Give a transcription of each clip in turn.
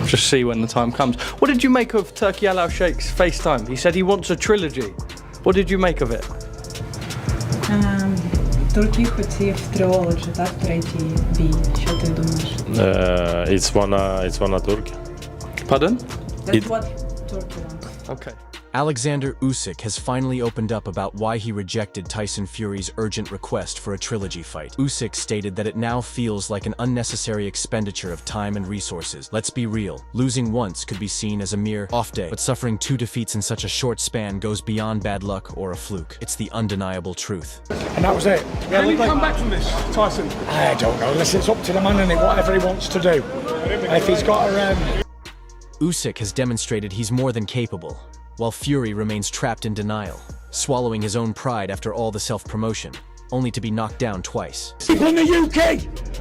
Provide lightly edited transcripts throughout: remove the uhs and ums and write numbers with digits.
just see when the time comes. What did you make of Turki Al Sheikh's FaceTime? He said he wants a trilogy. What did you make of it? Турки хотів trilogy, так, третій бій. Що ти думаєш? It's one Turkey. Pardon? That's what Turkey wants. Okay. Alexander Usyk has finally opened up about why he rejected Tyson Fury's urgent request for a trilogy fight. Usyk stated that it now feels like an unnecessary expenditure of time and resources. Let's be real, losing once could be seen as a mere off day, but suffering 2 defeats in such a short span goes beyond bad luck or a fluke. It's the undeniable truth. And that was it. Can you come back from this, Tyson? I don't know. Listen, it's up to the man, and whatever he wants to do. If he's got a... Usyk has demonstrated he's more than capable, while Fury remains trapped in denial, swallowing his own pride after all the self-promotion, only to be knocked down twice. People in the UK,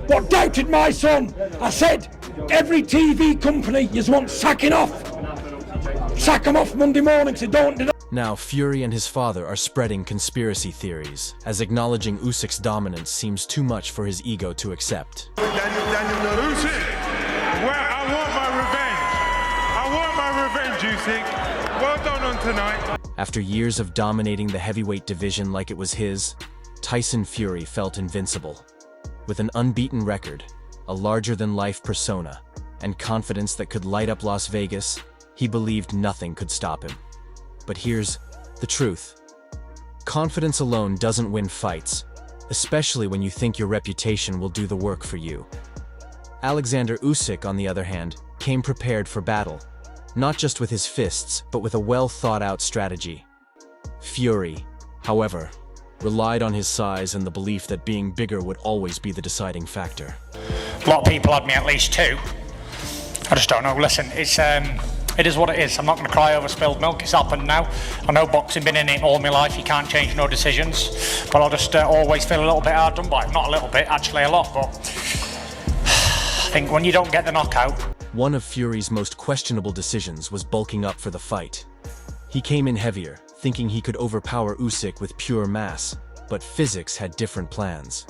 what doubted my son, I said, every TV company you want sacking off. Sack them off Monday morning, so don't deny. Now, Fury and his father are spreading conspiracy theories, as acknowledging Usyk's dominance seems too much for his ego to accept. Daniel Usyk, well, I want my revenge, Usyk. Well done on tonight. After years of dominating the heavyweight division like it was his, Tyson Fury felt invincible. With an unbeaten record, a larger-than-life persona, and confidence that could light up Las Vegas, he believed nothing could stop him. But here's the truth. Confidence alone doesn't win fights, especially when you think your reputation will do the work for you. Alexander Usyk, on the other hand, came prepared for battle. Not just with his fists, but with a well-thought-out strategy. Fury, however, relied on his size and the belief that being bigger would always be the deciding factor. A lot of people had me at least 2. I just don't know. Listen, it is what it is. I'm not going to cry over spilled milk. It's happened now. I know boxing, been in it all my life. You can't change no decisions. But I'll just always feel a little bit hard done by it. Not a little bit, actually a lot. But I think when you don't get the knockout. One of Fury's most questionable decisions was bulking up for the fight. He came in heavier, thinking he could overpower Usyk with pure mass, but physics had different plans.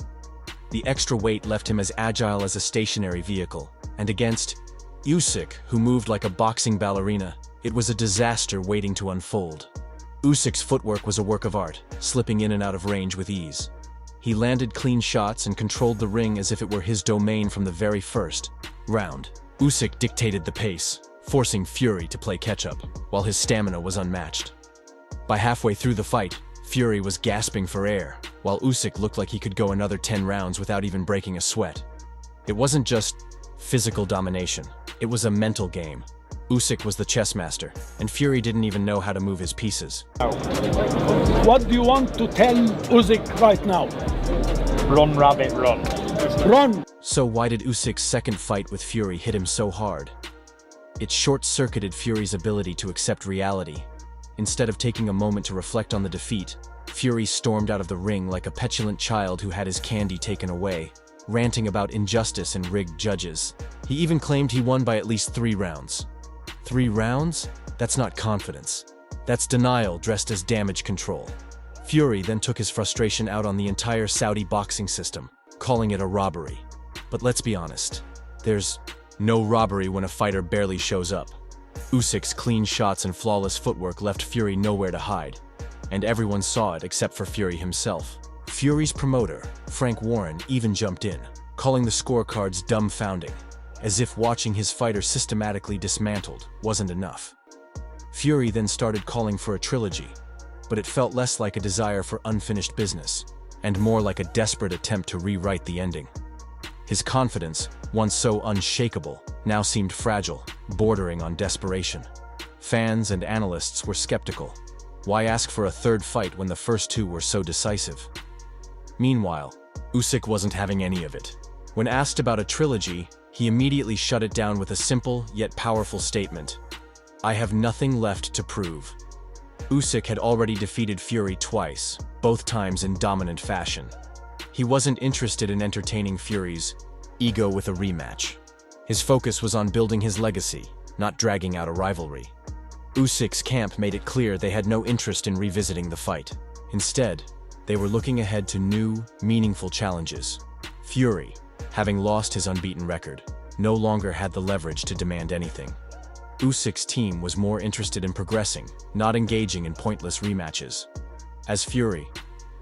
The extra weight left him as agile as a stationary vehicle, and against Usyk, who moved like a boxing ballerina, it was a disaster waiting to unfold. Usyk's footwork was a work of art, slipping in and out of range with ease. He landed clean shots and controlled the ring as if it were his domain from the very first round. Usyk dictated the pace, forcing Fury to play catch-up, while his stamina was unmatched. By halfway through the fight, Fury was gasping for air, while Usyk looked like he could go another 10 rounds without even breaking a sweat. It wasn't just physical domination, it was a mental game. Usyk was the chess master, and Fury didn't even know how to move his pieces. What do you want to tell Usyk right now? Run, rabbit, run. Run! So why did Usyk's second fight with Fury hit him so hard? It short-circuited Fury's ability to accept reality. Instead of taking a moment to reflect on the defeat, Fury stormed out of the ring like a petulant child who had his candy taken away, ranting about injustice and rigged judges. He even claimed he won by at least 3 rounds. 3 rounds? That's not confidence. That's denial dressed as damage control. Fury then took his frustration out on the entire Saudi boxing system, calling it a robbery. But let's be honest, there's no robbery when a fighter barely shows up. Usyk's clean shots and flawless footwork left Fury nowhere to hide, and everyone saw it except for Fury himself. Fury's promoter, Frank Warren, even jumped in, calling the scorecards dumbfounding, as if watching his fighter systematically dismantled wasn't enough. Fury then started calling for a trilogy, but it felt less like a desire for unfinished business, and more like a desperate attempt to rewrite the ending. His confidence, once so unshakable, now seemed fragile, bordering on desperation. Fans and analysts were skeptical. Why ask for a third fight when the first 2 were so decisive? Meanwhile, Usyk wasn't having any of it. When asked about a trilogy, he immediately shut it down with a simple yet powerful statement: "I have nothing left to prove." Usyk had already defeated Fury twice, both times in dominant fashion. He wasn't interested in entertaining Fury's ego with a rematch. His focus was on building his legacy, not dragging out a rivalry. Usyk's camp made it clear they had no interest in revisiting the fight. Instead, they were looking ahead to new, meaningful challenges. Fury, having lost his unbeaten record, no longer had the leverage to demand anything. Usyk's team was more interested in progressing, not engaging in pointless rematches. As Fury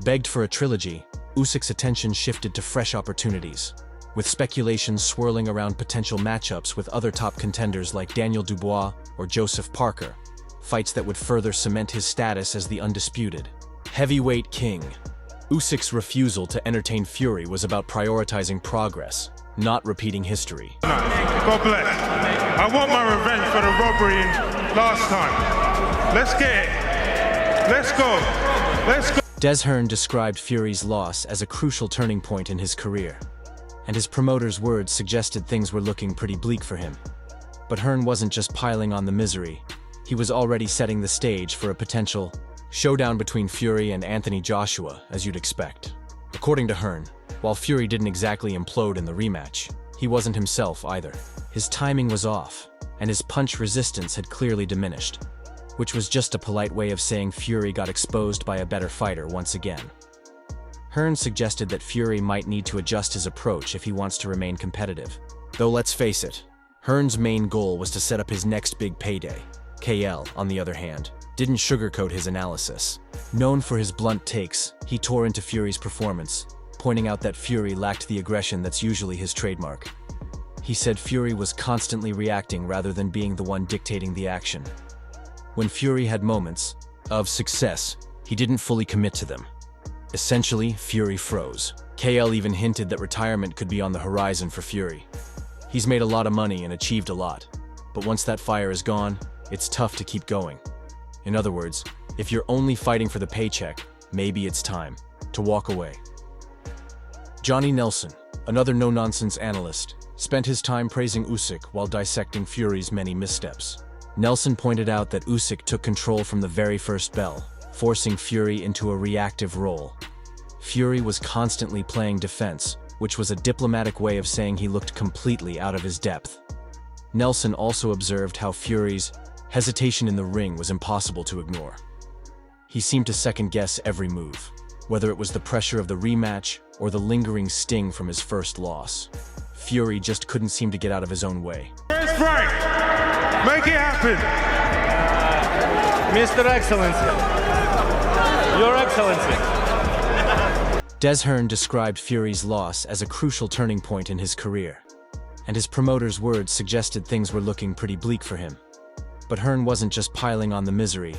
begged for a trilogy, Usyk's attention shifted to fresh opportunities, with speculations swirling around potential matchups with other top contenders like Daniel Dubois or Joseph Parker, fights that would further cement his status as the undisputed heavyweight king. Usyk's refusal to entertain Fury was about prioritizing progress, not repeating history. God bless. I want my revenge for the robbery last time. Let's get it. Let's go. Let's go. Des Hearn described Fury's loss as a crucial turning point in his career, and his promoter's words suggested things were looking pretty bleak for him. But Hearn wasn't just piling on the misery, he was already setting the stage for a potential showdown between Fury and Anthony Joshua, as you'd expect. According to Hearn, while Fury didn't exactly implode in the rematch, he wasn't himself either. His timing was off, and his punch resistance had clearly diminished, which was just a polite way of saying Fury got exposed by a better fighter once again. Hearn suggested that Fury might need to adjust his approach if he wants to remain competitive. Though let's face it, Hearn's main goal was to set up his next big payday. KL, on the other hand, didn't sugarcoat his analysis. Known for his blunt takes, he tore into Fury's performance, pointing out that Fury lacked the aggression that's usually his trademark. He said Fury was constantly reacting rather than being the one dictating the action. When Fury had moments of success, he didn't fully commit to them. Essentially, Fury froze. KL even hinted that retirement could be on the horizon for Fury. He's made a lot of money and achieved a lot, but once that fire is gone, it's tough to keep going. In other words, if you're only fighting for the paycheck, maybe it's time to walk away. Johnny Nelson, another no-nonsense analyst, spent his time praising Usyk while dissecting Fury's many missteps. Nelson pointed out that Usyk took control from the very first bell, forcing Fury into a reactive role. Fury was constantly playing defense, which was a diplomatic way of saying he looked completely out of his depth. Nelson also observed how Fury's hesitation in the ring was impossible to ignore. He seemed to second-guess every move, whether it was the pressure of the rematch or the lingering sting from his first loss. Fury just couldn't seem to get out of his own way. First fight. Make it happen. Mr. Excellency. Your Excellency. Des Hearn described Fury's loss as a crucial turning point in his career, and his promoter's words suggested things were looking pretty bleak for him. But Hearn wasn't just piling on the misery,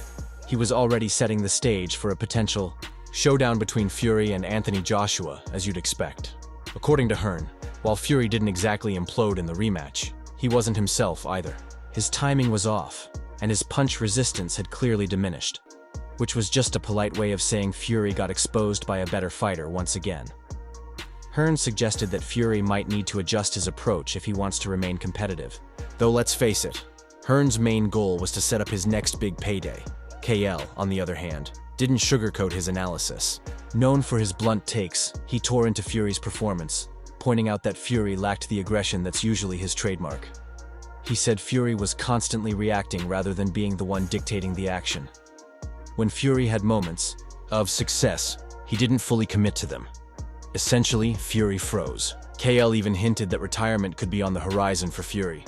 he was already setting the stage for a potential showdown between Fury and Anthony Joshua, as you'd expect. According to Hearn, while Fury didn't exactly implode in the rematch, he wasn't himself either. His timing was off, and his punch resistance had clearly diminished, which was just a polite way of saying Fury got exposed by a better fighter once again. Hearn suggested that Fury might need to adjust his approach if he wants to remain competitive. Though let's face it, Hearn's main goal was to set up his next big payday. KL, on the other hand, didn't sugarcoat his analysis. Known for his blunt takes, he tore into Fury's performance, pointing out that Fury lacked the aggression that's usually his trademark. He said Fury was constantly reacting rather than being the one dictating the action. When Fury had moments of success, he didn't fully commit to them. Essentially, Fury froze. KL even hinted that retirement could be on the horizon for Fury.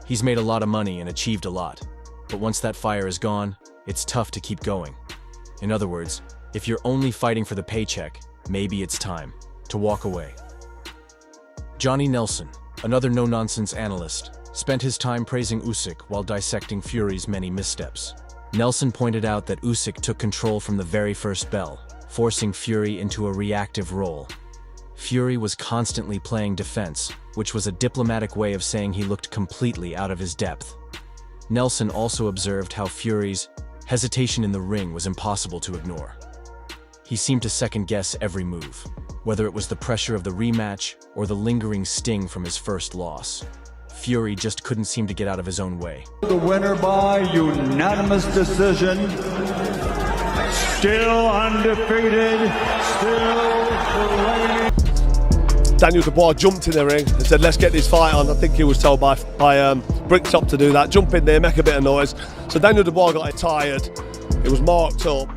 He's made a lot of money and achieved a lot, but once that fire is gone, it's tough to keep going. In other words, if you're only fighting for the paycheck, maybe it's time to walk away. Johnny Nelson, another no-nonsense analyst, spent his time praising Usyk while dissecting Fury's many missteps. Nelson pointed out that Usyk took control from the very first bell, forcing Fury into a reactive role. Fury was constantly playing defense, which was a diplomatic way of saying he looked completely out of his depth. Nelson also observed how Fury's hesitation in the ring was impossible to ignore. He seemed to second-guess every move, whether it was the pressure of the rematch or the lingering sting from his first loss. Fury just couldn't seem to get out of his own way. The winner by unanimous decision, still undefeated, still reigning. Daniel Dubois jumped in the ring and said, let's get this fight on. I think he was told by Bricktop to do that. Jump in there, make a bit of noise. So Daniel Dubois got tired. It was marked up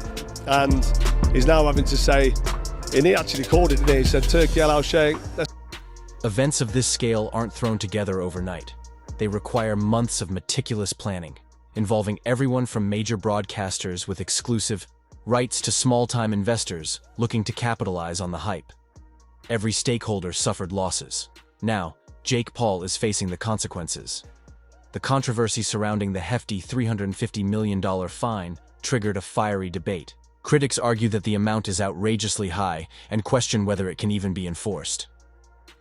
and he's now having to say, and he actually called it, didn't he? He said, Turkey Al Sheikh. Events of this scale aren't thrown together overnight. They require months of meticulous planning, involving everyone from major broadcasters with exclusive rights to small-time investors looking to capitalize on the hype. Every stakeholder suffered losses. Now, Jake Paul is facing the consequences. The controversy surrounding the hefty $350 million fine triggered a fiery debate. Critics argue that the amount is outrageously high and question whether it can even be enforced.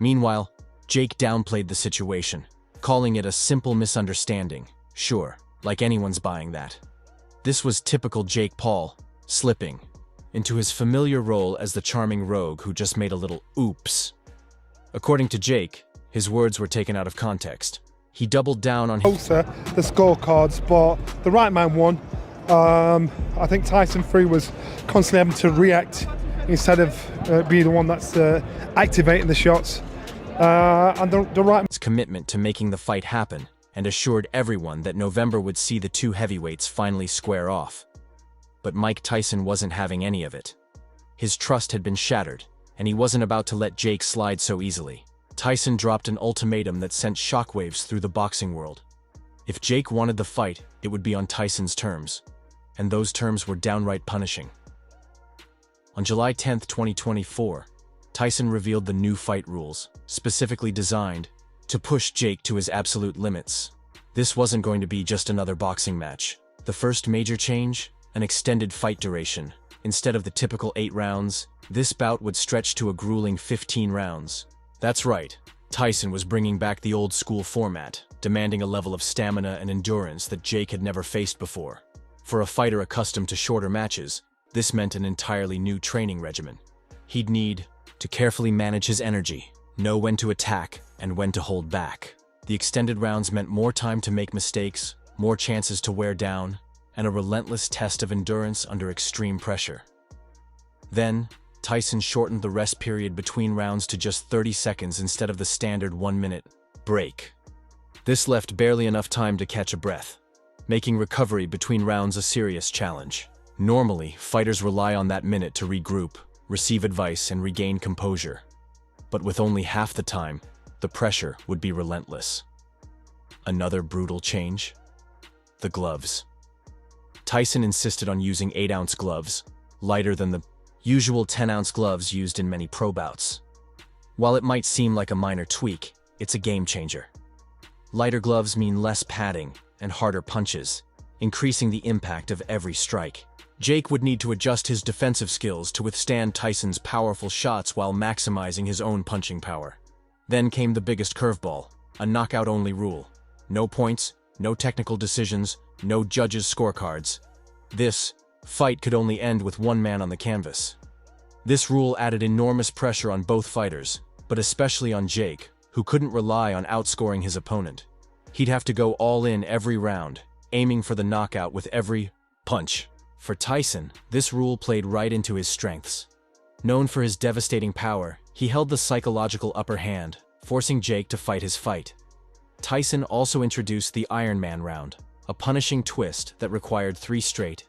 Meanwhile, Jake downplayed the situation, calling it a simple misunderstanding. Sure, like anyone's buying that. This was typical Jake Paul, slipping into his familiar role as the charming rogue who just made a little oops. According to Jake, his words were taken out of context. He doubled down on closer the scorecards, but the right man won. I think Tyson Fury was constantly having to react instead of be the one that's activating the shots. And the right man's commitment to making the fight happen and assured everyone that November would see the two heavyweights finally square off. But Mike Tyson wasn't having any of it. His trust had been shattered, and he wasn't about to let Jake slide so easily. Tyson dropped an ultimatum that sent shockwaves through the boxing world. If Jake wanted the fight, it would be on Tyson's terms, and those terms were downright punishing. On July 10, 2024, Tyson revealed the new fight rules, specifically designed to push Jake to his absolute limits. This wasn't going to be just another boxing match. The first major change? An extended fight duration. Instead of the typical 8 rounds, this bout would stretch to a grueling 15 rounds. That's right, Tyson was bringing back the old school format, demanding a level of stamina and endurance that Jake had never faced before. For a fighter accustomed to shorter matches, this meant an entirely new training regimen. He'd need to carefully manage his energy, know when to attack and when to hold back. The extended rounds meant more time to make mistakes, more chances to wear down, and a relentless test of endurance under extreme pressure. Then, Tyson shortened the rest period between rounds to just 30 seconds instead of the standard 1-minute break. This left barely enough time to catch a breath, making recovery between rounds a serious challenge. Normally, fighters rely on that minute to regroup, receive advice, and regain composure. But with only half the time, the pressure would be relentless. Another brutal change? The gloves. Tyson insisted on using 8-ounce gloves, lighter than the usual 10-ounce gloves used in many pro bouts. While it might seem like a minor tweak, it's a game changer. Lighter gloves mean less padding and harder punches, increasing the impact of every strike. Jake would need to adjust his defensive skills to withstand Tyson's powerful shots while maximizing his own punching power. Then came the biggest curveball, a knockout-only rule. No points, no technical decisions, no judges' scorecards. This fight could only end with one man on the canvas. This rule added enormous pressure on both fighters, but especially on Jake, who couldn't rely on outscoring his opponent. He'd have to go all in every round, aiming for the knockout with every punch. For Tyson, this rule played right into his strengths. Known for his devastating power, he held the psychological upper hand, forcing Jake to fight his fight. Tyson also introduced the Iron Man round, a punishing twist that required 3 straight,